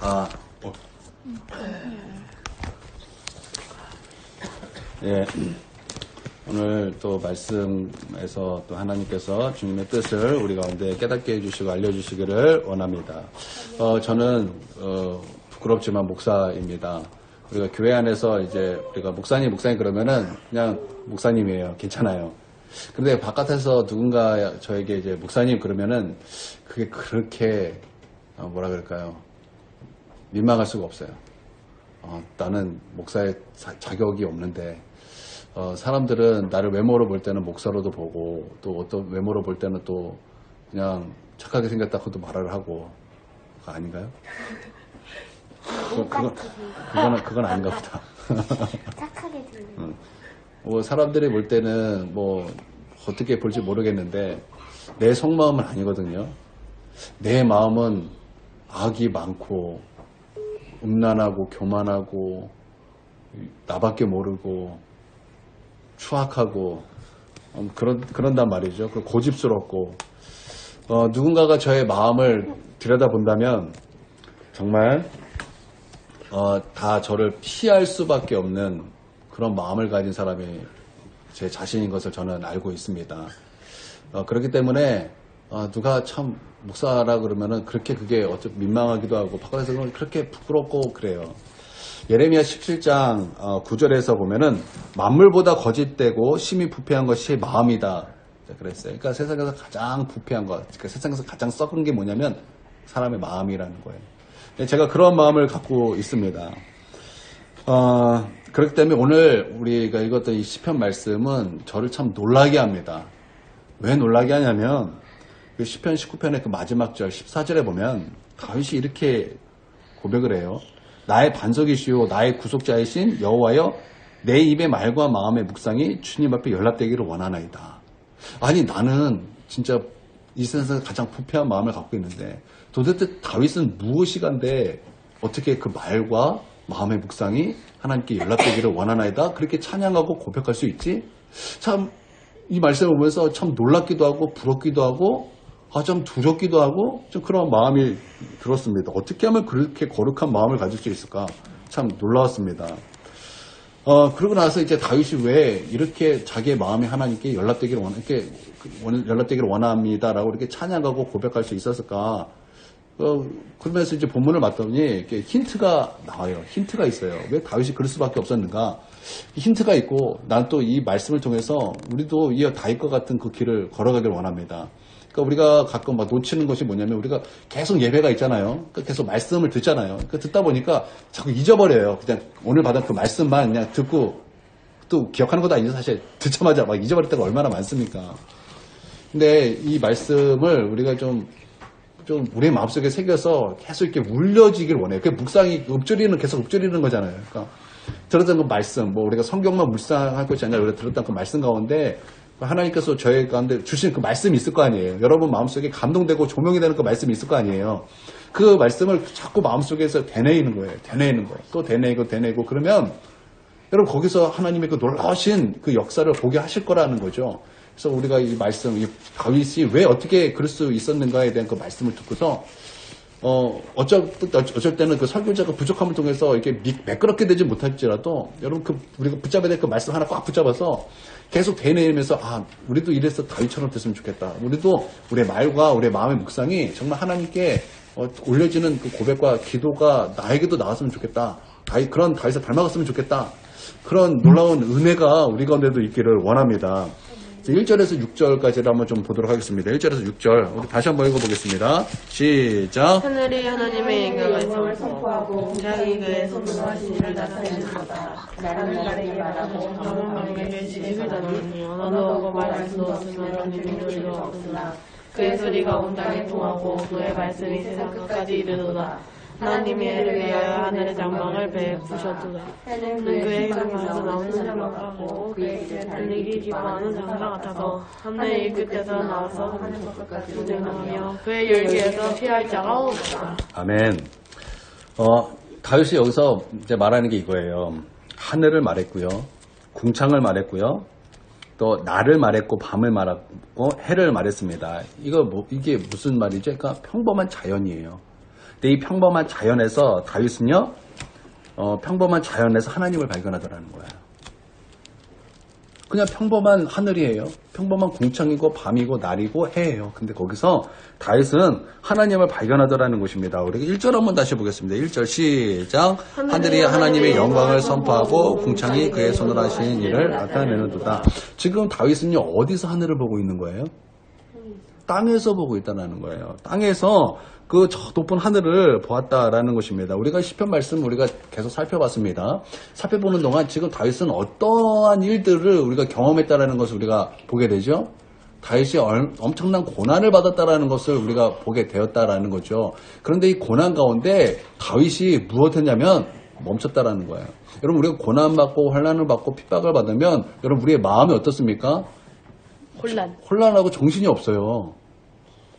아, 예. 오늘 또 말씀에서 또 하나님께서 주님의 뜻을 우리 가운데 깨닫게 해주시고 알려주시기를 원합니다. 저는 부끄럽지만 목사입니다. 우리가 교회 안에서 이제 우리가 목사님 그러면은 그냥 목사님이에요. 괜찮아요. 근데 바깥에서 누군가 저에게 이제 목사님 그러면은 그게 그렇게 뭐라 그럴까요? 민망할 수가 없어요. 나는 목사의 자격이 없는데 사람들은 나를 외모로 볼 때는 목사로도 보고 또 어떤 외모로 볼 때는 또 그냥 착하게 생겼다고도 말을 하고 그거 아닌가요? 그건 아닌가 보다. 착하게 들리는. 뭐 사람들이 볼 때는 뭐 어떻게 볼지 모르겠는데 내 속마음은 아니거든요. 내 마음은 악이 많고 음란하고 교만하고 나밖에 모르고 추악하고 그런단 말이죠. 고집스럽고 누군가가 저의 마음을 들여다본다면 정말 다 저를 피할 수밖에 없는 그런 마음을 가진 사람이 제 자신인 것을 저는 알고 있습니다. 그렇기 때문에 누가 참 목사라 그러면은 그렇게 그게 어쩌면 민망하기도 하고 바깥에서는 그렇게 부끄럽고 그래요. 예레미야 17장 9절에서 보면은 만물보다 거짓되고 심히 부패한 것이 마음이다 그랬어요. 그러니까 세상에서 가장 부패한 것, 그러니까 세상에서 가장 썩은 게 뭐냐면 사람의 마음이라는 거예요. 제가 그런 마음을 갖고 있습니다. 그렇기 때문에 오늘 우리가 읽었던 이 시편 말씀은 저를 참 놀라게 합니다. 왜 놀라게 하냐면 그 시편 19편의 그 마지막 절 14절에 보면 다윗이 이렇게 고백을 해요. 나의 반석이시오 나의 구속자이신 여호와여 내 입의 말과 마음의 묵상이 주님 앞에 연락되기를 원하나이다. 아니 나는 진짜 이 세상에서 가장 부패한 마음을 갖고 있는데 도대체 다윗은 무엇이간데 어떻게 그 말과 마음의 묵상이 하나님께 연락되기를 원하나이다 그렇게 찬양하고 고백할 수 있지? 참 이 말씀을 보면서 참 놀랍기도 하고 부럽기도 하고 좀 두렵기도 하고 좀 그런 마음이 들었습니다. 어떻게 하면 그렇게 거룩한 마음을 가질 수 있을까? 참 놀라웠습니다. 그러고 나서 이제 다윗이 왜 이렇게 자기의 마음이 하나님께 연락되기를 원합니다라고 이렇게 찬양하고 고백할 수 있었을까? 그러면서 이제 본문을 봤더니 이렇게 힌트가 나와요. 힌트가 있어요. 왜 다윗이 그럴 수밖에 없었는가? 힌트가 있고 난 또 이 말씀을 통해서 우리도 이 다윗과 같은 그 길을 걸어가길 원합니다. 그러니까 우리가 가끔 막 놓치는 것이 뭐냐면 우리가 계속 예배가 있잖아요. 그러니까 계속 말씀을 듣잖아요. 그러니까 듣다 보니까 자꾸 잊어버려요. 그냥 오늘 받은 그 말씀만 그냥 듣고 또 기억하는 것도 아니죠. 사실 듣자마자 막 잊어버릴 때가 얼마나 많습니까? 근데 이 말씀을 우리가 좀 우리의 마음속에 새겨서 계속 이렇게 울려지길 원해요. 그 묵상이 읊조리는 계속 읊조리는 거잖아요. 그러니까 들었던 그 말씀, 뭐 우리가 성경만 묵상할 것이 아니라 우리가 들었던 그 말씀 가운데 하나님께서 저희 가운데 주신 그 말씀이 있을 거 아니에요. 여러분 마음속에 감동되고 조명이 되는 그 말씀이 있을 거 아니에요. 그 말씀을 자꾸 마음속에서 되뇌이는 거예요. 되뇌이는 거예요. 또 되뇌이고 그러면 여러분 거기서 하나님의 그 놀라우신 그 역사를 보게 하실 거라는 거죠. 그래서 우리가 이 말씀, 이 다윗이 왜 어떻게 그럴 수 있었는가에 대한 그 말씀을 듣고서 어쩔 때는 그 설교자가 부족함을 통해서 이렇게 매끄럽게 되지 못할지라도 여러분 우리가 붙잡아야 될 그 말씀 하나 꽉 붙잡아서 계속 되뇌이면서 우리도 이래서 다윗처럼 됐으면 좋겠다. 우리도 우리의 말과 우리의 마음의 묵상이 정말 하나님께 올려지는 그 고백과 기도가 나에게도 나왔으면 좋겠다. 그런 다윗을 닮아갔으면 좋겠다. 그런 놀라운 은혜가 우리 가운데도 있기를 원합니다. 1절에서 6절까지를 한번 좀 보도록 하겠습니다. 1절에서 6절 우리 다시 한번 읽어보겠습니다. 시작. 하늘이 하나님의 영광을 선포하고 자기 그의 선포하신 일을 나타내는도다. 나는 나에게 말하고 너는 너에게 지식을 나누니 언어하고 말할 수 없으면 너는 눈물도 없으나 그의 소리가 온 땅에 통하고 그의 말씀이 세상 끝까지 이르도다. 하나님이 해를 위하여 하늘의 장막을 베푸셨도다. 해는 그의 향에서 나오는 장막하고 그의 길을 달리기 기뻐하는 장사 같아서 하늘의 끝에서 나와서 하늘 끝까지 운행하며 그의 열기에서 피할 자가 없다. 아멘. 다윗이 여기서 이제 말하는 게 이거예요. 하늘을 말했고요, 궁창을 말했고요, 또 날을 말했고 밤을 말했고 해를 말했습니다. 이게 무슨 말이죠? 그러니까 평범한 자연이에요. 근데 이 평범한 자연에서 다윗은요, 평범한 자연에서 하나님을 발견하더라는 거예요. 그냥 평범한 하늘이에요. 평범한 공창이고 밤이고 날이고 해예요. 근데 거기서 다윗은 하나님을 발견하더라는 것입니다. 우리가 1절 한번 다시 보겠습니다. 1절 시작. 하늘이 하나님의 영광을 선포하고 궁창이 그의 손으로 하신 일을 나타내는도다. 지금 다윗은요, 어디서 하늘을 보고 있는 거예요? 땅에서 보고 있다는 거예요. 땅에서 그 저 높은 하늘을 보았다라는 것입니다. 우리가 시편 말씀 우리가 계속 살펴봤습니다. 살펴보는 동안 지금 다윗은 어떠한 일들을 우리가 경험했다라는 것을 우리가 보게 되죠. 다윗이 엄청난 고난을 받았다라는 것을 우리가 보게 되었다라는 거죠. 그런데 이 고난 가운데 다윗이 무엇했냐면 멈췄다라는 거예요. 여러분, 우리가 고난받고 환난을 받고 핍박을 받으면 여러분 우리의 마음이 어떻습니까? 혼란하고 정신이 없어요.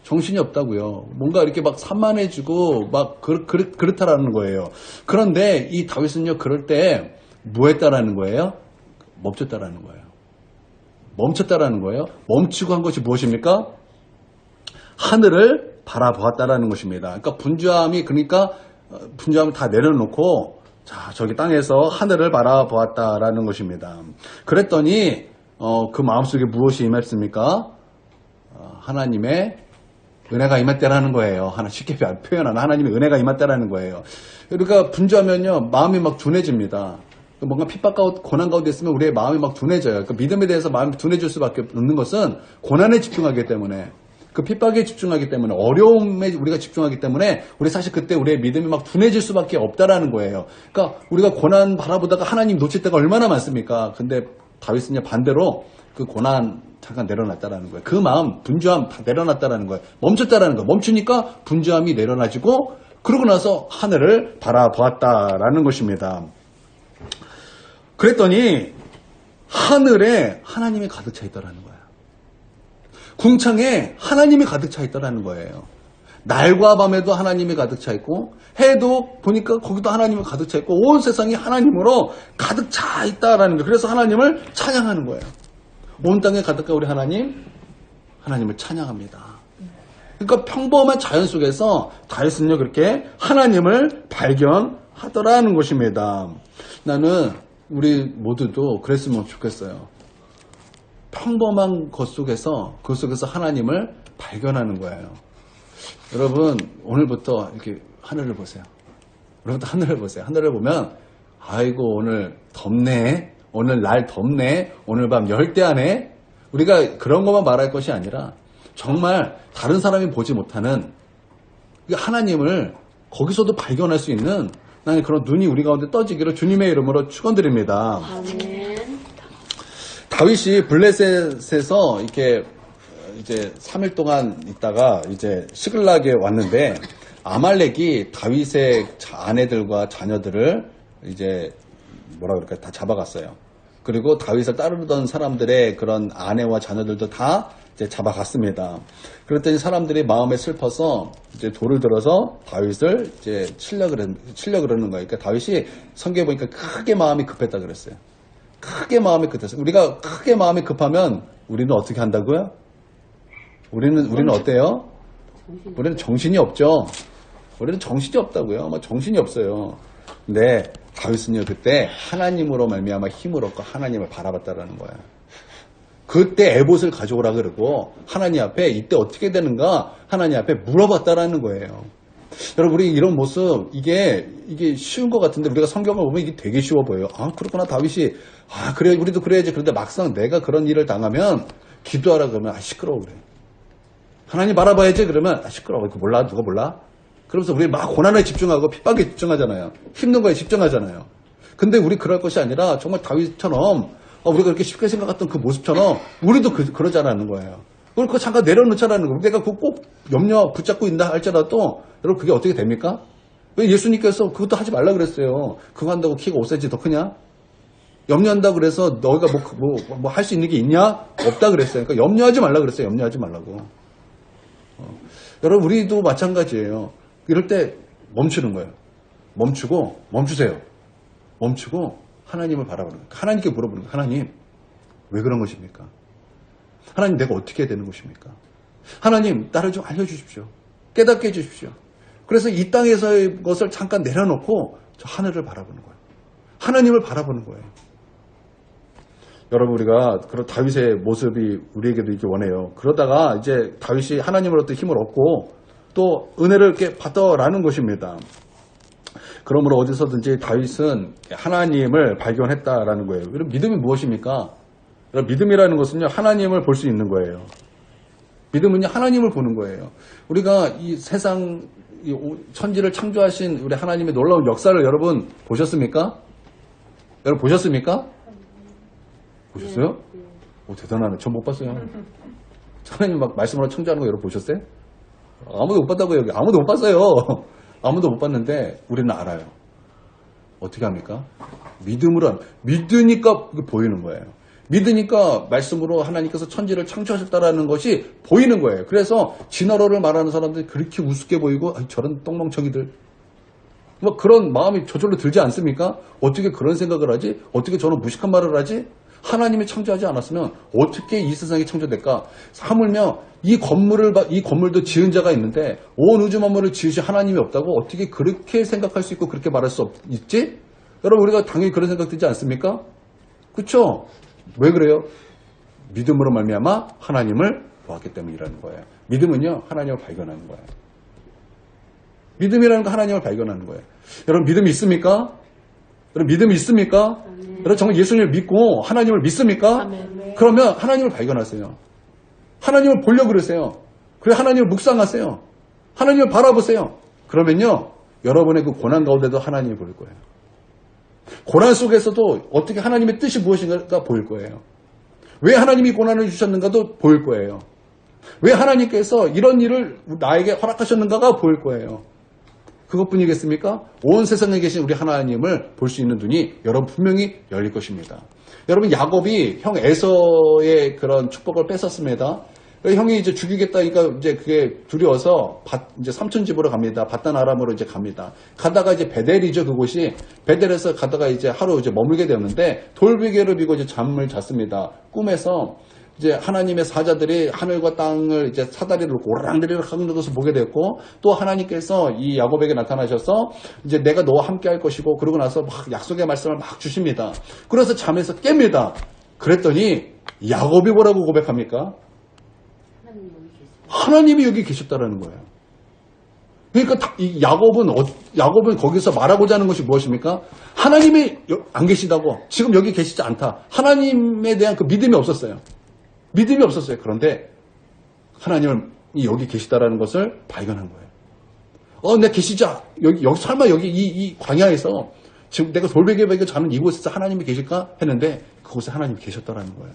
정신이 없다고요. 뭔가 이렇게 막 산만해지고 막 그렇다라는 거예요. 그런데 이 다윗은요, 그럴 때 뭐 했다라는 거예요? 멈췄다라는 거예요. 멈췄다라는 거예요. 멈추고 한 것이 무엇입니까? 하늘을 바라보았다라는 것입니다. 그러니까 분주함을 다 내려놓고 자, 저기 땅에서 하늘을 바라보았다라는 것입니다. 그랬더니 그 마음속에 무엇이 임했습니까? 하나님의 은혜가 임했다라는 거예요. 쉽게 표현하면 하나님의 은혜가 임했다라는 거예요. 그러니까 분주하면요, 마음이 막 둔해집니다. 뭔가 핍박 가운데, 고난 가운데 있으면 우리의 마음이 막 둔해져요. 그 믿음에 대해서 마음이 둔해질 수밖에 없는 것은 고난에 집중하기 때문에, 그 핍박에 집중하기 때문에, 어려움에 우리가 집중하기 때문에 우리 사실 그때 우리의 믿음이 막 둔해질 수밖에 없다라는 거예요. 그러니까 우리가 고난 바라보다가 하나님 놓칠 때가 얼마나 많습니까? 근데 다윗은요, 반대로 그 고난 잠깐 내려놨다라는 거예요. 그 마음, 분주함 다 내려놨다라는 거예요. 멈췄다라는 거예요. 멈추니까 분주함이 내려놔지고, 그러고 나서 하늘을 바라보았다라는 것입니다. 그랬더니 하늘에 하나님이 가득 차 있다라는 거예요. 궁창에 하나님이 가득 차 있다라는 거예요. 날과 밤에도 하나님이 가득 차 있고, 해도 보니까 거기도 하나님이 가득 차 있고, 온 세상이 하나님으로 가득 차 있다라는 거예요. 그래서 하나님을 찬양하는 거예요. 온 땅에 가득한 우리 하나님을 찬양합니다. 그러니까 평범한 자연 속에서 다윗은요, 그렇게 하나님을 발견하더라는 것입니다. 나는 우리 모두도 그랬으면 좋겠어요. 평범한 것 속에서, 그 속에서 하나님을 발견하는 거예요. 여러분, 오늘부터 이렇게 하늘을 보세요. 오늘부터 하늘을 보세요. 하늘을 보면, 아이고, 오늘 덥네. 오늘 날 덥네. 오늘 밤 열대야네. 우리가 그런 것만 말할 것이 아니라 정말 다른 사람이 보지 못하는 하나님을 거기서도 발견할 수 있는 나는 그런 눈이 우리 가운데 떠지기를 주님의 이름으로 축원드립니다. 아멘. 다윗이 블레셋에서 이렇게 이제 3일 동안 있다가 이제 시글락에 왔는데 아말렉이 다윗의 아내들과 자녀들을 이제 뭐라 그럴까 다 잡아갔어요. 그리고 다윗을 따르던 사람들의 그런 아내와 자녀들도 다 이제 잡아갔습니다. 그랬더니 사람들이 마음에 슬퍼서 이제 돌을 들어서 다윗을 이제 치려 그러는 거예요. 그러니까 다윗이 성경에 보니까 크게 마음이 급했다 그랬어요. 크게 마음이 급했어요. 우리가 크게 마음이 급하면 우리는 어떻게 한다고요? 우리는 어때요? 우리는 정신이 없죠. 우리는 정신이 없다고요. 정신이 없어요. 근데 다윗은요, 그때 하나님으로 말미암아 힘을 얻고 하나님을 바라봤다라는 거예요. 그때 에봇을 가져오라 그러고 하나님 앞에 이때 어떻게 되는가 하나님 앞에 물어봤다라는 거예요. 여러분, 우리 이런 모습 이게 쉬운 것 같은데 우리가 성경을 보면 이게 되게 쉬워 보여요. 아, 그렇구나. 다윗이 그래 우리도 그래야지. 그런데 막상 내가 그런 일을 당하면 기도하라 그러면 시끄러워 그래. 하나님 바라봐야지 그러면 시끄러워. 그거 몰라? 누가 몰라? 그러면서 우리 막 고난에 집중하고 핍박에 집중하잖아요. 힘든 거에 집중하잖아요. 근데 우리 그럴 것이 아니라 정말 다윗처럼 우리가 그렇게 쉽게 생각했던 그 모습처럼 우리도 그러자라는 거예요. 그걸 잠깐 내려놓자라는 거예요. 내가 그거 꼭 염려 붙잡고 있다 할지라도 여러분 그게 어떻게 됩니까? 왜 예수님께서 그것도 하지 말라 그랬어요. 그거 한다고 키가 5cm 더 크냐? 염려한다 그래서 너희가 뭐 할 수 있는 게 있냐? 없다 그랬어요. 그러니까 염려하지 말라 그랬어요. 염려하지 말라고. 여러분 우리도 마찬가지예요. 이럴 때 멈추는 거예요. 멈추세요. 멈추고 하나님을 바라보는 거예요. 하나님께 물어보는 거예요. 하나님, 왜 그런 것입니까? 하나님, 내가 어떻게 해야 되는 것입니까? 하나님, 나를 좀 알려주십시오. 깨닫게 해주십시오. 그래서 이 땅에서의 것을 잠깐 내려놓고 저 하늘을 바라보는 거예요. 하나님을 바라보는 거예요. 여러분, 우리가 그런 다윗의 모습이 우리에게도 이렇게 원해요. 그러다가 이제 다윗이 하나님으로부터 힘을 얻고 또 은혜를 이렇게 받더라는 것입니다. 그러므로 어디서든지 다윗은 하나님을 발견했다라는 거예요. 여러분, 믿음이 무엇입니까? 여러분, 믿음이라는 것은요, 하나님을 볼 수 있는 거예요. 믿음은요, 하나님을 보는 거예요. 우리가 이 세상, 이 천지를 창조하신 우리 하나님의 놀라운 역사를 여러분 보셨습니까? 여러분 보셨습니까? 보셨어요? 오, 대단하네. 전 못 봤어요. 하나님 막 말씀으로 창조하는 거 여러분 보셨어요? 아무도 못 봤다고요, 여기. 아무도 못 봤어요. 아무도 못 봤는데 우리는 알아요. 어떻게 합니까? 믿음으로, 믿으니까 보이는 거예요. 믿으니까 말씀으로 하나님께서 천지를 창조하셨다라는 것이 보이는 거예요. 그래서 진화론을 말하는 사람들이 그렇게 우습게 보이고, 저런 똥멍청이들. 뭐 그런 마음이 저절로 들지 않습니까? 어떻게 그런 생각을 하지? 어떻게 저런 무식한 말을 하지? 하나님이 창조하지 않았으면 어떻게 이 세상이 창조될까? 하물며 이 건물도 지은 자가 있는데 온 우주 만물을 지으신 하나님이 없다고 어떻게 그렇게 생각할 수 있고 그렇게 말할 수 있지? 여러분, 우리가 당연히 그런 생각 들지 않습니까? 그렇죠? 왜 그래요? 믿음으로 말미암아 하나님을 보았기 때문이라는 거예요. 믿음은요, 하나님을 발견하는 거예요. 믿음이라는 거 하나님을 발견하는 거예요. 여러분, 믿음이 있습니까? 여러분, 믿음이 있습니까? 여러분, 정말 예수님을 믿고 하나님을 믿습니까? 아멘. 그러면 하나님을 발견하세요. 하나님을 보려고 그러세요. 그래, 하나님을 묵상하세요. 하나님을 바라보세요. 그러면요, 여러분의 그 고난 가운데도 하나님이 보일 거예요. 고난 속에서도 어떻게 하나님의 뜻이 무엇인가 보일 거예요. 왜 하나님이 고난을 주셨는가도 보일 거예요. 왜 하나님께서 이런 일을 나에게 허락하셨는가가 보일 거예요. 그것뿐이겠습니까? 온 세상에 계신 우리 하나님을 볼 수 있는 눈이 여러분 분명히 열릴 것입니다. 여러분, 야곱이 형 에서의 그런 축복을 뺏었습니다. 형이 이제 죽이겠다니까 이제 그게 두려워서 이제 삼촌 집으로 갑니다. 밧단 아람으로 이제 갑니다. 가다가 이제 베델이죠, 그곳이. 베델에서 가다가 이제 하루 이제 머물게 되었는데 돌베개를 비고 이제 잠을 잤습니다. 꿈에서 이제 하나님의 사자들이 하늘과 땅을 이제 사다리를 오르락내리락 하는 것을 보게 됐고, 또 하나님께서 이 야곱에게 나타나셔서 이제 내가 너와 함께 할 것이고, 그러고 나서 막 약속의 말씀을 막 주십니다. 그래서 잠에서 깹니다. 그랬더니 야곱이 뭐라고 고백합니까? 하나님이 여기 계셨다라는 거예요. 그러니까 이 야곱은 거기서 말하고자 하는 것이 무엇입니까? 하나님이 안 계시다고, 지금 여기 계시지 않다. 하나님에 대한 그 믿음이 없었어요. 믿음이 없었어요. 그런데 하나님이 여기 계시다라는 것을 발견한 거예요. 내가 계시자. 여기 설마 여기 이 광야에서 지금 내가 돌베개 베고 자는 이곳에서 하나님이 계실까 했는데 그곳에 하나님이 계셨다라는 거예요.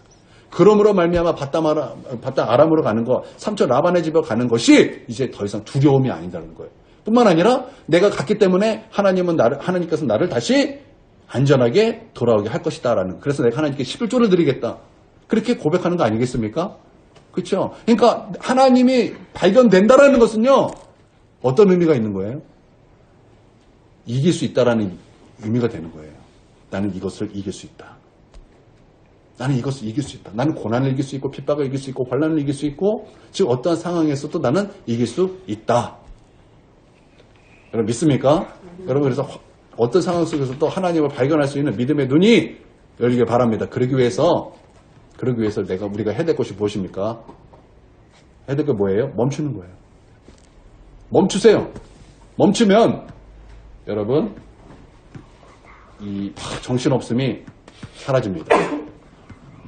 그러므로 말미암아 밧단 아람으로 가는 거, 삼촌 라반의 집에 가는 것이 이제 더 이상 두려움이 아니다는 거예요. 뿐만 아니라 내가 갔기 때문에 하나님께서 나를 다시 안전하게 돌아오게 할 것이다라는. 그래서 내가 하나님께 11조를 드리겠다. 그렇게 고백하는 거 아니겠습니까? 그렇죠? 그러니까 하나님이 발견된다라는 것은요, 어떤 의미가 있는 거예요? 이길 수 있다라는 의미가 되는 거예요. 나는 이것을 이길 수 있다. 나는 이것을 이길 수 있다. 나는 고난을 이길 수 있고 핍박을 이길 수 있고 환난을 이길 수 있고, 즉 어떠한 상황에서도 나는 이길 수 있다. 여러분 믿습니까? 여러분, 그래서 어떤 상황 속에서도 하나님을 발견할 수 있는 믿음의 눈이 열리길 바랍니다. 그러기 위해서 우리가 해야 될 것이 무엇입니까? 해야 될 게 뭐예요? 멈추는 거예요. 멈추세요. 멈추면 여러분 이 정신없음이 사라집니다.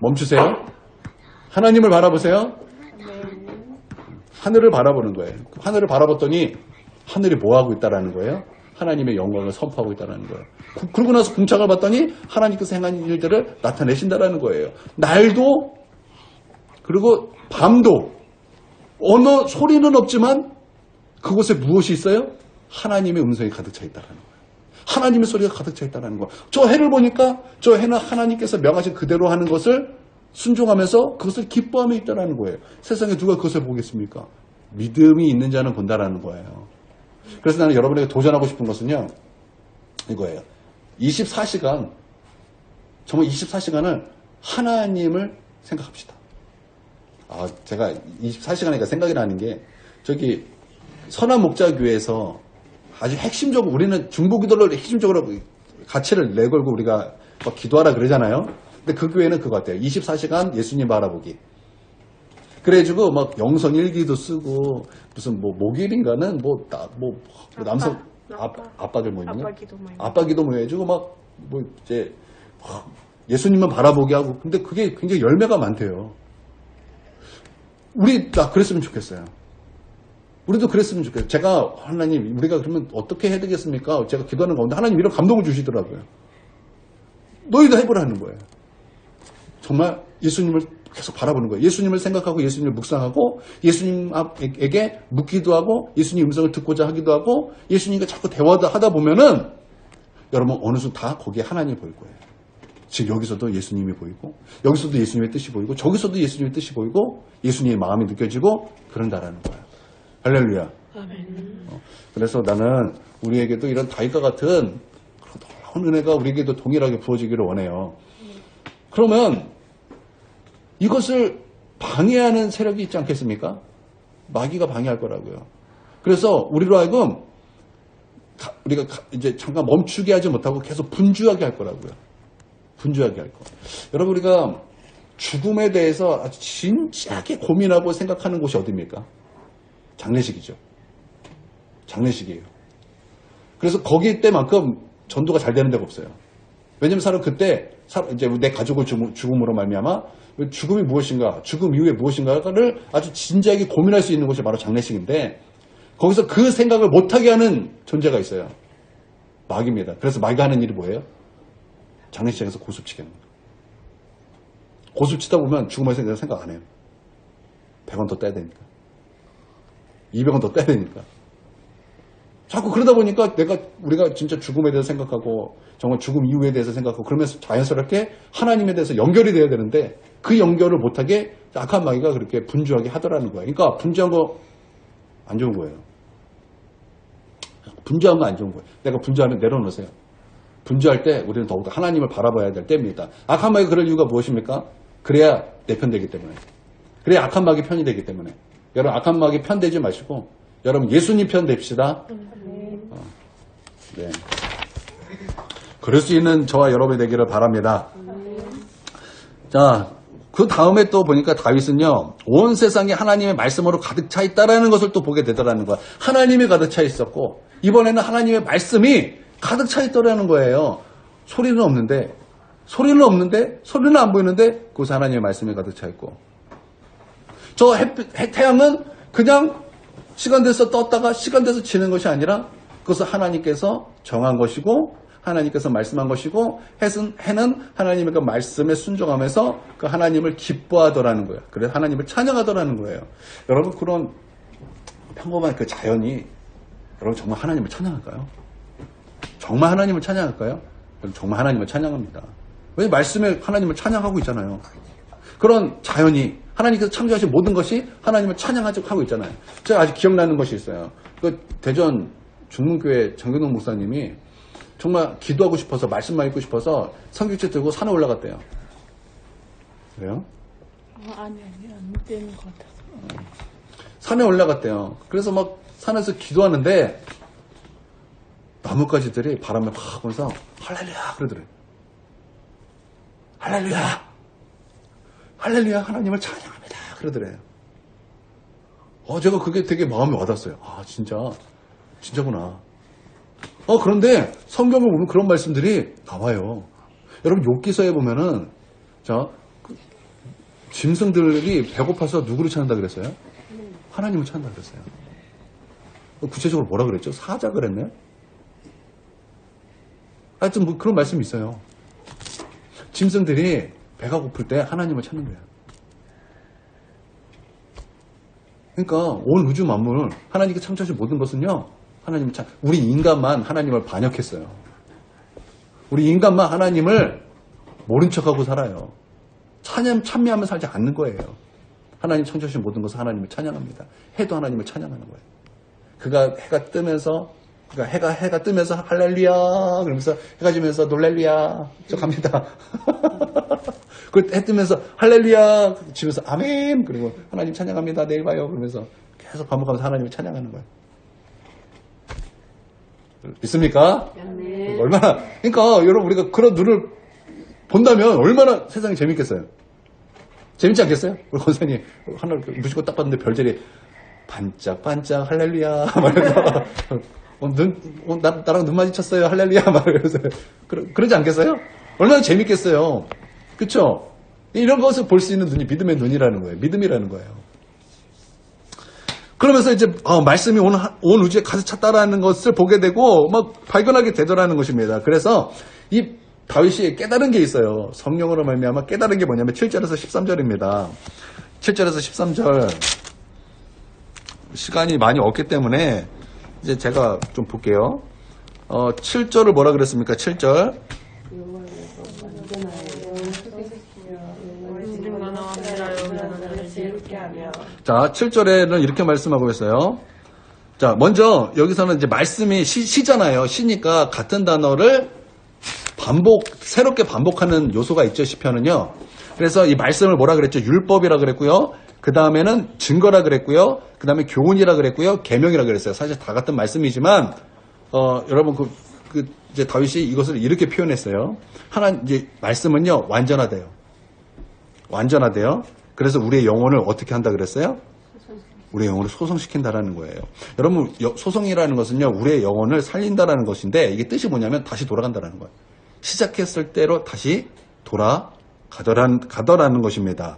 멈추세요. 하나님을 바라보세요. 하늘을 바라보는 거예요. 하늘을 바라봤더니 하늘이 뭐하고 있다라는 거예요? 하나님의 영광을 선포하고 있다는 거예요. 그러고 나서 궁창을 봤더니 하나님께서 행한 일들을 나타내신다라는 거예요. 날도 그리고 밤도 어느 소리는 없지만 그곳에 무엇이 있어요? 하나님의 음성이 가득 차 있다는 거예요. 하나님의 소리가 가득 차 있다는 거예요. 저 해를 보니까 저 해는 하나님께서 명하신 그대로 하는 것을 순종하면서 그것을 기뻐하며 있다는 거예요. 세상에 누가 그것을 보겠습니까? 믿음이 있는 자는 본다라는 거예요. 그래서 나는 여러분에게 도전하고 싶은 것은요, 이거예요. 24시간, 정말 24시간을 하나님을 생각합시다. 제가 24시간이니까 생각이 나는 게, 저기, 선한 목자교회에서 아주 핵심적으로 우리는 중보기도를 핵심적으로 가치를 내걸고 우리가 막 기도하라 그러잖아요. 근데 그 교회는 그거 같아요. 24시간 예수님 바라보기. 그래가지고 막 영성 일기도 쓰고 무슨 뭐 목요일인가는 남성 아빠들 모임이냐? 아빠 기도 모임 해주고 막 뭐 이제 예수님만 바라보게 하고 근데 그게 굉장히 열매가 많대요. 우리 나 그랬으면 좋겠어요. 우리도 그랬으면 좋겠어요. 제가 하나님 우리가 그러면 어떻게 해야 되겠습니까? 제가 기도하는 가운데 하나님 이런 감동을 주시더라고요. 너희도 해보라는 거예요. 정말 예수님을 계속 바라보는 거예요. 예수님을 생각하고 예수님을 묵상하고 예수님에게 묻기도 하고 예수님 음성을 듣고자 하기도 하고 예수님과 자꾸 대화도 하다 보면은 여러분 어느 순간 다 거기에 하나님이 보일 거예요. 지금 여기서도 예수님이 보이고 여기서도 예수님의 뜻이 보이고 저기서도 예수님의 뜻이 보이고 예수님의 마음이 느껴지고 그런다라는 거예요. 할렐루야. 아멘. 그래서 나는 우리에게도 이런 다윗과 같은 놀라운 은혜가 우리에게도 동일하게 부어지기를 원해요. 그러면 이것을 방해하는 세력이 있지 않겠습니까? 마귀가 방해할 거라고요. 그래서 우리로 하여금 우리가 이제 잠깐 멈추게 하지 못하고 계속 분주하게 할 거라고요. 분주하게 할 거. 여러분 우리가 죽음에 대해서 아주 진지하게 고민하고 생각하는 곳이 어디입니까? 장례식이죠. 장례식이에요. 그래서 거기 때만큼 전도가 잘 되는 데가 없어요. 왜냐면 사람 그때 이제 내 가족을 죽음으로 말미암아 죽음이 무엇인가, 죽음 이후에 무엇인가를 아주 진지하게 고민할 수 있는 곳이 바로 장례식인데 거기서 그 생각을 못하게 하는 존재가 있어요. 마귀입니다. 그래서 마귀가 하는 일이 뭐예요? 장례식장에서 고습치게 하는 거예요. 고습치다 보면 죽음에 대해서 생각 안 해요. 100원 더 떼야 되니까. 200원 더 떼야 되니까. 자꾸 그러다 보니까 우리가 진짜 죽음에 대해서 생각하고 정말 죽음 이후에 대해서 생각하고 그러면서 자연스럽게 하나님에 대해서 연결이 돼야 되는데 그 연결을 못하게 악한 마귀가 그렇게 분주하게 하더라는 거예요. 그러니까 분주한 거 안 좋은 거예요. 분주한 거 안 좋은 거예요. 내가 분주하면 내려놓으세요. 분주할 때 우리는 더욱더 하나님을 바라봐야 될 때입니다. 악한 마귀가 그럴 이유가 무엇입니까? 그래야 내 편 되기 때문에. 그래야 악한 마귀 편이 되기 때문에. 여러분 악한 마귀 편 되지 마시고 여러분 예수님 편 됩시다. 네. 그럴 수 있는 저와 여러분이 되기를 바랍니다. 자, 그 다음에 또 보니까 다윗은요, 온 세상이 하나님의 말씀으로 가득 차 있다라는 것을 또 보게 되더라는 거야. 하나님이 가득 차 있었고, 이번에는 하나님의 말씀이 가득 차 있더라는 거예요. 소리는 없는데, 소리는 안 보이는데, 그곳에 하나님의 말씀이 가득 차 있고. 저 태양은 그냥 시간 돼서 떴다가 시간 돼서 지는 것이 아니라, 그것은 하나님께서 정한 것이고, 하나님께서 말씀한 것이고 해는 하나님의 그 말씀에 순종하면서 그 하나님을 기뻐하더라는 거예요. 그래서 하나님을 찬양하더라는 거예요. 여러분 그런 평범한 그 자연이 여러분 정말 하나님을 찬양할까요? 정말 하나님을 찬양할까요? 정말 하나님을 찬양합니다. 왜 말씀에 하나님을 찬양하고 있잖아요. 그런 자연이 하나님께서 창조하신 모든 것이 하나님을 찬양하고 있잖아요. 제가 아직 기억나는 것이 있어요. 그 대전 중문교회 정경동 목사님이 정말 기도하고 싶어서 말씀만 읽고 싶어서 성경책 들고 산에 올라갔대요. 그래요? 아니 안 되는 것 같아서. 산에 올라갔대요. 그래서 막 산에서 기도하는데 나뭇가지들이 바람에 확 불면서 할렐루야 그러더래요. 할렐루야 할렐루야 하나님을 찬양합니다 그러더래요. 제가 그게 되게 마음에 와닿았어요. 아 진짜구나. 그런데 성경을 보면 그런 말씀들이 나와요. 여러분 욥기서에 보면은 짐승들이 배고파서 누구를 찾는다 그랬어요? 하나님을 찾는다 그랬어요. 구체적으로 뭐라 그랬죠? 사자 그랬나요? 하여튼 뭐 그런 말씀이 있어요. 짐승들이 배가 고플 때 하나님을 찾는 거예요. 그러니까 온 우주 만물 하나님께 창조하신 모든 것은요. 우리 인간만 하나님을 반역했어요. 우리 인간만 하나님을 모른 척하고 살아요. 찬미하며 살지 않는 거예요. 하나님 창조하신 모든 것은 하나님을 찬양합니다. 해도 하나님을 찬양하는 거예요. 그가 해가 뜨면서 할렐루야 그러면서 해가 지면서 놀렐루야 저 갑니다. 그 해 뜨면서 할렐루야 지면서 아멘 그리고 하나님 찬양합니다. 내일 봐요 그러면서 계속 반복하면서 하나님을 찬양하는 거예요. 믿습니까? 네. 얼마나, 그러니까 여러분 우리가 그런 눈을 본다면 얼마나 세상이 재밌겠어요? 재밌지 않겠어요? 우리 권사님 하나 무심코 딱 봤는데 별들이 반짝반짝 할렐루야 말해서 나랑 눈 마주쳤어요 할렐루야 말해서 그러지 않겠어요? 얼마나 재밌겠어요? 그쵸? 이런 것을 볼 수 있는 눈이 믿음의 눈이라는 거예요. 믿음이라는 거예요. 그러면서 이제 말씀이 온 우주에 가득 찼다라는 것을 보게 되고 막 발견하게 되더라는 것입니다. 그래서 이 다윗이 깨달은 게 있어요. 성령으로 말미암아 깨달은 게 뭐냐면 7절에서 13절입니다. 7절에서 13절 시간이 많이 없기 때문에 이제 제가 좀 볼게요. 7절을 뭐라 그랬습니까? 7절 자, 7절에는 이렇게 말씀하고 있어요. 자, 먼저 여기서는 이제 말씀이 시잖아요. 시니까 같은 단어를 새롭게 반복하는 요소가 있죠, 시편은요. 그래서 이 말씀을 뭐라 그랬죠? 율법이라 그랬고요. 그 다음에는 증거라 그랬고요. 그 다음에 교훈이라 그랬고요. 계명이라 그랬어요. 사실 다 같은 말씀이지만, 여러분, 이제 다윗이 이것을 이렇게 표현했어요. 이제 말씀은요, 완전하대요. 완전하대요. 그래서 우리의 영혼을 어떻게 한다 그랬어요? 우리의 영혼을 소성시킨다라는 거예요. 여러분, 소성이라는 것은요, 우리의 영혼을 살린다라는 것인데, 이게 뜻이 뭐냐면 다시 돌아간다라는 거예요. 시작했을 때로 다시 가더라는 것입니다.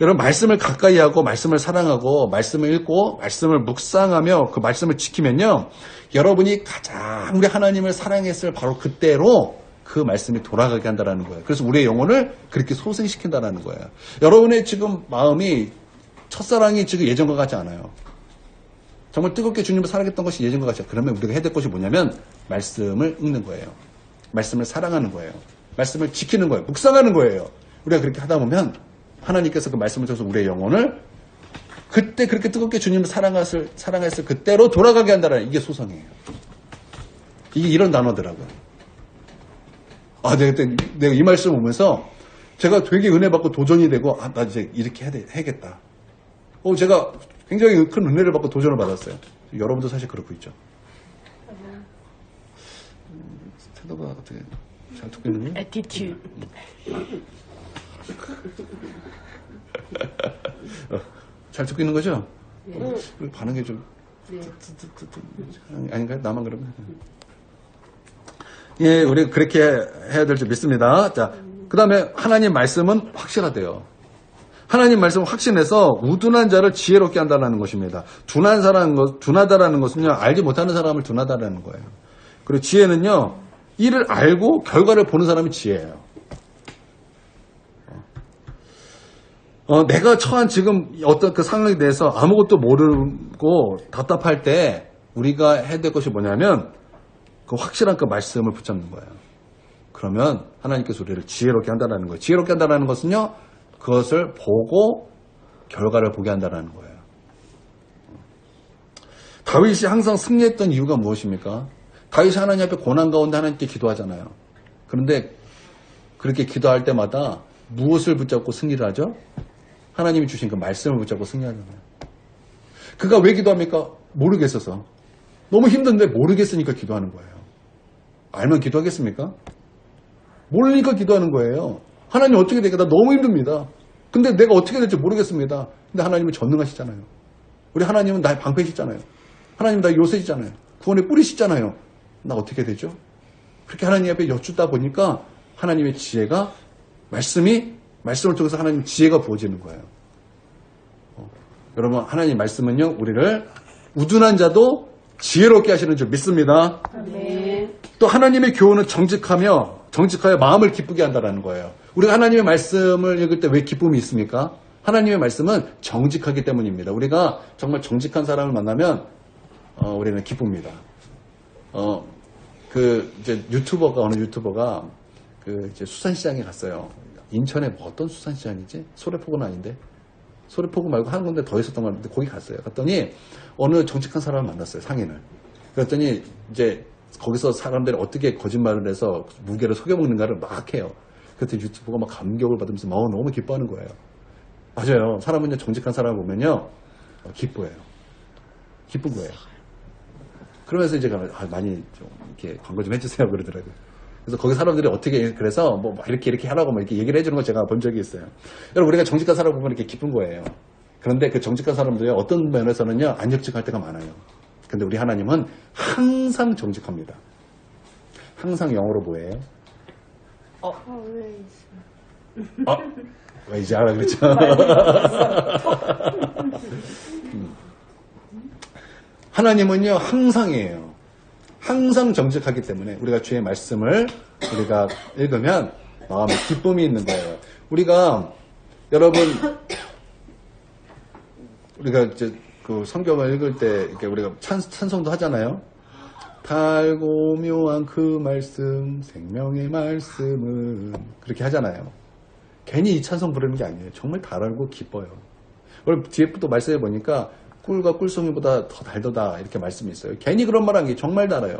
여러분, 말씀을 가까이 하고, 말씀을 사랑하고, 말씀을 읽고, 말씀을 묵상하며, 그 말씀을 지키면요, 여러분이 가장 우리 하나님을 사랑했을 바로 그때로 그 말씀이 돌아가게 한다라는 거예요. 그래서 우리의 영혼을 그렇게 소생시킨다라는 거예요. 여러분의 지금 마음이 첫사랑이 지금 예전과 같지 않아요. 정말 뜨겁게 주님을 사랑했던 것이 예전과 같지 않아요. 그러면 우리가 해야 될 것이 뭐냐면 말씀을 읽는 거예요. 말씀을 사랑하는 거예요. 말씀을 지키는 거예요. 묵상하는 거예요. 우리가 그렇게 하다 보면 하나님께서 그 말씀을 통해서 우리의 영혼을 그때 그렇게 뜨겁게 주님을 사랑했을 그때로 돌아가게 한다는 이게 소성이에요. 이게 이런 단어더라고요. 내가 이 말씀 보면서 제가 되게 은혜 받고 도전이 되고, 나 이제 이렇게 해야겠다. 제가 굉장히 큰 은혜를 받고 도전을 받았어요. 여러분도 사실 그렇고 있죠. 태도가 어떻게 잘 듣고 있는 거예요? 에티튜드. 잘 듣고 있는 거죠? 반응이 좀 아닌가요? 나만 그러면? 예, 우리 그렇게 해야 될 줄 믿습니다. 자, 그 다음에 하나님 말씀은 확실하대요. 하나님 말씀은 확신해서 우둔한 자를 지혜롭게 한다는 것입니다. 둔하다라는 것은요, 알지 못하는 사람을 둔하다라는 거예요. 그리고 지혜는요, 이를 알고 결과를 보는 사람이 지혜예요. 내가 처한 지금 어떤 그 상황에 대해서 아무것도 모르고 답답할 때 우리가 해야 될 것이 뭐냐면 그 확실한 그 말씀을 붙잡는 거예요. 그러면 하나님께서 우리를 지혜롭게 한다는 거예요. 지혜롭게 한다는 것은요, 그것을 보고 결과를 보게 한다는 거예요. 다윗이 항상 승리했던 이유가 무엇입니까? 다윗이 하나님 앞에 고난 가운데 하나님께 기도하잖아요. 그런데 그렇게 기도할 때마다 무엇을 붙잡고 승리를 하죠? 하나님이 주신 그 말씀을 붙잡고 승리하잖아요. 그가 왜 기도합니까? 모르겠어서. 너무 힘든데 모르겠으니까 기도하는 거예요. 알면 기도하겠습니까? 모르니까 기도하는 거예요. 하나님 어떻게 될까? 나 너무 힘듭니다. 근데 내가 어떻게 될지 모르겠습니다. 근데 하나님은 전능하시잖아요. 우리 하나님은 나의 방패시잖아요. 하나님은 나의 요새시잖아요. 구원의 뿌리시잖아요. 나 어떻게 되죠? 그렇게 하나님 앞에 여쭈다 보니까 하나님의 지혜가 말씀을 통해서 하나님 지혜가 부어지는 거예요. 여러분, 하나님 말씀은요, 우리를 우둔한 자도 지혜롭게 하시는 줄 믿습니다. 네. 또 하나님의 교훈은 정직하여 마음을 기쁘게 한다는 거예요. 우리가 하나님의 말씀을 읽을 때 왜 기쁨이 있습니까? 하나님의 말씀은 정직하기 때문입니다. 우리가 정말 정직한 사람을 만나면 우리는 기쁩니다. 이제 어느 유튜버가 이제 수산시장에 갔어요. 인천에 어떤 수산시장이지? 소래포구는 아닌데. 소래포구 말고 한 군데 더 있었던 것 같은데 거기 갔어요. 갔더니 어느 정직한 사람을 만났어요. 상인을. 그랬더니 이제 거기서 사람들이 어떻게 거짓말을 해서 무게를 속여먹는가를 막 해요. 그랬더니 유튜버가 막 감격을 받으면서 너무 기뻐하는 거예요. 맞아요. 사람은요, 정직한 사람을 보면요, 기뻐해요. 기쁜 거예요. 그러면서 이제 많이 좀 이렇게 광고 좀 해주세요 그러더라고요. 그래서 거기 사람들이 어떻게 그래서 뭐 이렇게 하라고 뭐 이렇게 얘기를 해주는 거 제가 본 적이 있어요. 여러분 우리가 정직한 사람 보면 이렇게 기쁜 거예요. 그런데 그 정직한 사람들이 어떤 면에서는요 안 정직할 때가 많아요. 근데 우리 하나님은 항상 정직합니다. 항상 영어로 뭐예요? 왜 이제 알아 그랬죠? 하나님은요 항상이에요. 항상 정직하기 때문에 우리가 주의 말씀을 우리가 읽으면 마음에 기쁨이 있는 거예요. 우리가 여러분 우리가 이제 그 성경을 읽을 때 이렇게 우리가 찬송도 하잖아요. 달고 묘한 그 말씀 생명의 말씀은 그렇게 하잖아요. 괜히 이 찬송 부르는 게 아니에요. 정말 달고 기뻐요. 오늘 뒤에 또 말씀해 보니까 꿀과 꿀송이보다 더 달도다 이렇게 말씀이 있어요. 괜히 그런 말 한 게 정말 달아요.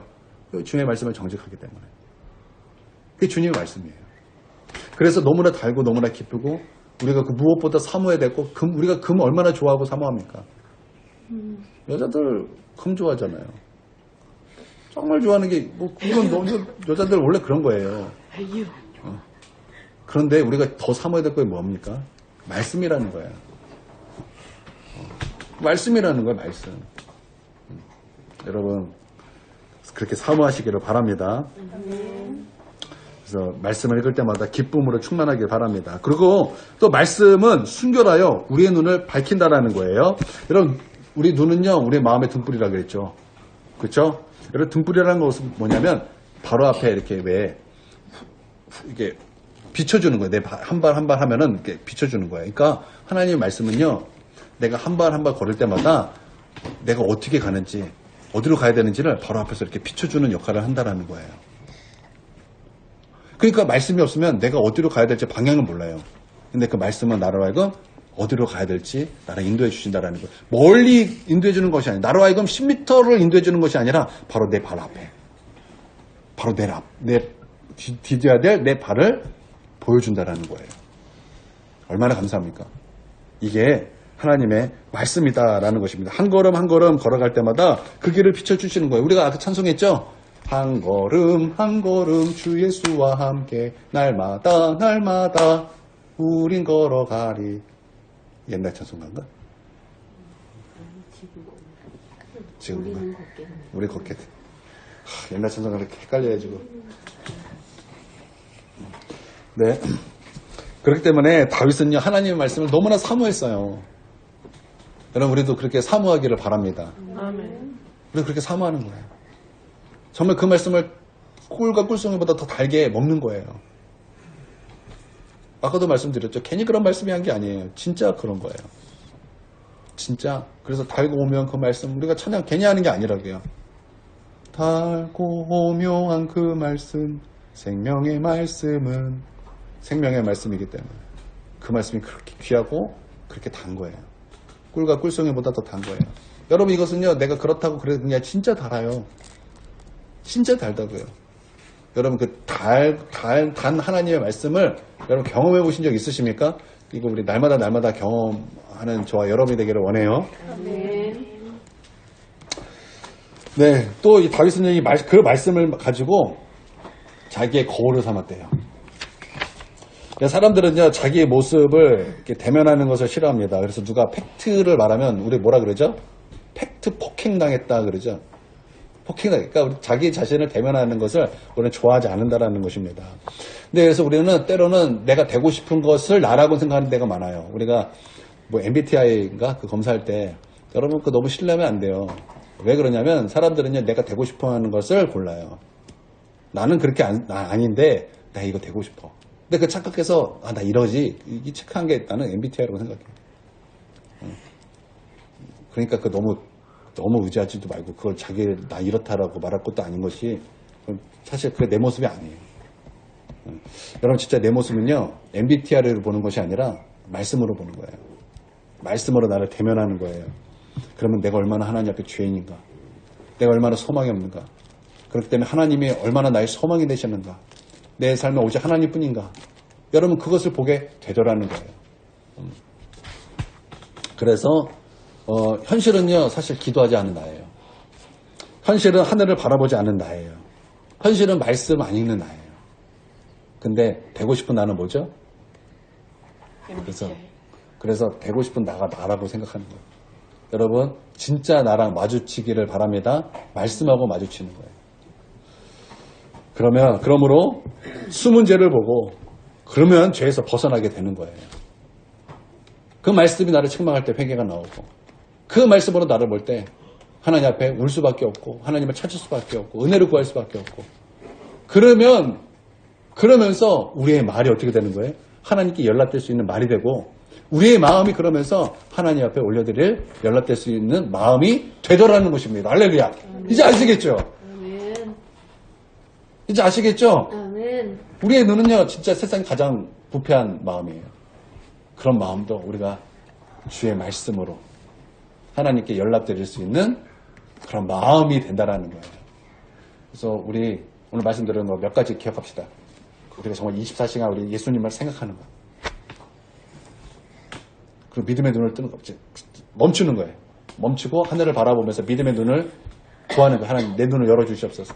주님의 말씀을 정직하기 때문에. 그게 주님의 말씀이에요. 그래서 너무나 달고 너무나 기쁘고 우리가 그 무엇보다 사모해야 되고 우리가 금 얼마나 좋아하고 사모합니까? 여자들 금 좋아하잖아요. 정말 좋아하는 게 뭐 이건 여자들 원래 그런 거예요. 그런데 우리가 더 사모해야 될 게 뭡니까? 말씀이라는 거예요. 말씀이라는 거예요, 말씀. 여러분, 그렇게 사모하시기를 바랍니다. 그래서 말씀을 읽을 때마다 기쁨으로 충만하길 바랍니다. 그리고 또 말씀은 순결하여 우리의 눈을 밝힌다라는 거예요. 여러분, 우리 눈은요, 우리의 마음의 등불이라고 그랬죠. 그렇죠? 여러분, 등불이라는 것은 뭐냐면 바로 앞에 이렇게 이게 비춰주는 거예요. 내 한 발 한 발 하면은 이렇게 비춰주는 거예요. 그러니까 하나님의 말씀은요, 내가 한 발 한 발 걸을 때마다 내가 어떻게 가는지, 어디로 가야 되는지를 바로 앞에서 이렇게 비춰주는 역할을 한다라는 거예요. 그러니까 말씀이 없으면 내가 어디로 가야 될지 방향을 몰라요. 근데 그 말씀은 나로 하여금 어디로 가야 될지 나를 인도해 주신다라는 거예요. 멀리 인도해 주는 것이 아니라 나로 하여금 10m를 인도해 주는 것이 아니라 바로 내 발 앞에, 바로 내 디뎌야 될 내 발을 보여준다라는 거예요. 얼마나 감사합니까? 이게 하나님의 말씀이다라는 것입니다. 한 걸음 한 걸음 걸어갈 때마다 그 길을 비춰주시는 거예요. 우리가 아까 찬송했죠? 한 걸음 한 걸음 주 예수와 함께 날마다 날마다 우린 걸어가리. 옛날 찬송가인가? 지금 우리 걷게 돼. 옛날 찬송가 이렇게 헷갈려가지고. 네. 그렇기 때문에 다윗은요 하나님의 말씀을 너무나 사모했어요. 여러분 우리도 그렇게 사모하기를 바랍니다. 아멘. 우리 그렇게 사모하는 거예요. 정말 그 말씀을 꿀과 꿀송이보다 더 달게 먹는 거예요. 아까도 말씀드렸죠. 괜히 그런 말씀이 한 게 아니에요. 진짜 그런 거예요. 진짜. 그래서 달고 오면 그 말씀 우리가 찬양 괜히 하는 게 아니라고요. 달고 오묘한 그 말씀 생명의 말씀은 생명의 말씀이기 때문에 그 말씀이 그렇게 귀하고 그렇게 단 거예요. 꿀과 꿀송이보다 더 단 거예요. 여러분 이것은요 내가 그렇다고 그래도 그냥 진짜 달아요. 진짜 달다고요. 여러분 그 단 하나님의 말씀을 여러분 경험해 보신 적 있으십니까? 이거 우리 날마다 경험하는 저와 여러분이 되기를 원해요. 네, 또 이 다윗은 그 말씀을 가지고 자기의 거울을 삼았대요. 사람들은요 자기의 모습을 이렇게 대면하는 것을 싫어합니다. 그래서 누가 팩트를 말하면 우리 뭐라 그러죠? 팩트 폭행당했다 그러죠. 그러니까 우리 자기 자신을 대면하는 것을 우리는 좋아하지 않는다라는 것입니다. 근데 그래서 우리는 때로는 내가 되고 싶은 것을 나라고 생각하는 데가 많아요. 우리가 뭐 MBTI인가 그 검사할 때 여러분 그 너무 신뢰하면 안 돼요. 왜 그러냐면 사람들은요 내가 되고 싶어하는 것을 골라요. 나는 그렇게 아닌데 나 이거 되고 싶어. 근데 그 착각해서 나 이러지 이 체크한 게 나는 MBTI라고 생각해. 그러니까 그 너무 의지하지도 말고 그걸 나 이렇다라고 말할 것도 아닌 것이 사실 그게 내 모습이 아니에요. 여러분 진짜 내 모습은요 MBTI를 보는 것이 아니라 말씀으로 보는 거예요. 말씀으로 나를 대면하는 거예요. 그러면 내가 얼마나 하나님 앞에 죄인인가, 내가 얼마나 소망이 없는가, 그렇기 때문에 하나님이 얼마나 나의 소망이 되셨는가, 내 삶에 오직 하나님뿐인가, 여러분 그것을 보게 되더라는 거예요. 그래서 현실은요 사실 기도하지 않은 나예요. 현실은 하늘을 바라보지 않는 나예요. 현실은 말씀 안 읽는 나예요. 근데 되고 싶은 나는 뭐죠? 그래서 되고 싶은 나라고 생각하는 거예요. 여러분, 진짜 나랑 마주치기를 바랍니다. 말씀하고 마주치는 거예요. 그러므로 숨은 죄를 보고 그러면 죄에서 벗어나게 되는 거예요. 그 말씀이 나를 책망할 때 회개가 나오고 그 말씀으로 나를 볼 때 하나님 앞에 울 수밖에 없고 하나님을 찾을 수밖에 없고 은혜를 구할 수밖에 없고 그러면서 우리의 말이 어떻게 되는 거예요? 하나님께 연락될 수 있는 말이 되고 우리의 마음이 그러면서 하나님 앞에 올려드릴 연락될 수 있는 마음이 되더라는 것입니다. 할렐루야. 이제 아시겠죠? 아멘. 이제 아시겠죠? 아멘. 우리의 눈은요 진짜 세상에 가장 부패한 마음이에요. 그런 마음도 우리가 주의 말씀으로 하나님께 연락드릴 수 있는 그런 마음이 된다라는 거예요. 그래서 우리 오늘 말씀드린 거 몇 가지 기억합시다. 우리가 정말 24시간 우리 예수님을 생각하는 거. 그리고 믿음의 눈을 뜨는 거 없지. 멈추는 거예요. 멈추고 하늘을 바라보면서 믿음의 눈을 구하는 거예요. 하나님 내 눈을 열어주시옵소서.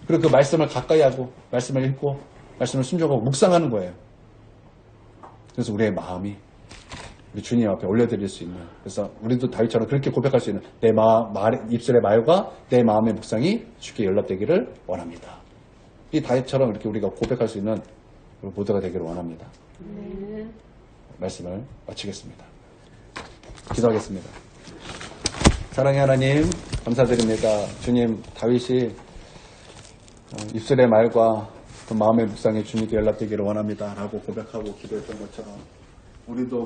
그리고 그 말씀을 가까이 하고 말씀을 읽고 말씀을 순종하고 묵상하는 거예요. 그래서 우리의 마음이 우리 주님 앞에 올려드릴 수 있는 그래서 우리도 다윗처럼 그렇게 고백할 수 있는 내 입술의 말과 내 마음의 묵상이 주께 연락되기를 원합니다. 이 다윗처럼 이렇게 우리가 고백할 수 있는 모두가 되기를 원합니다. 말씀을 마치겠습니다. 기도하겠습니다. 사랑의 하나님 감사드립니다. 주님 다윗이 입술의 말과 그 마음의 묵상이 주님께 연락되기를 원합니다. 라고 고백하고 기도했던 것처럼 우리도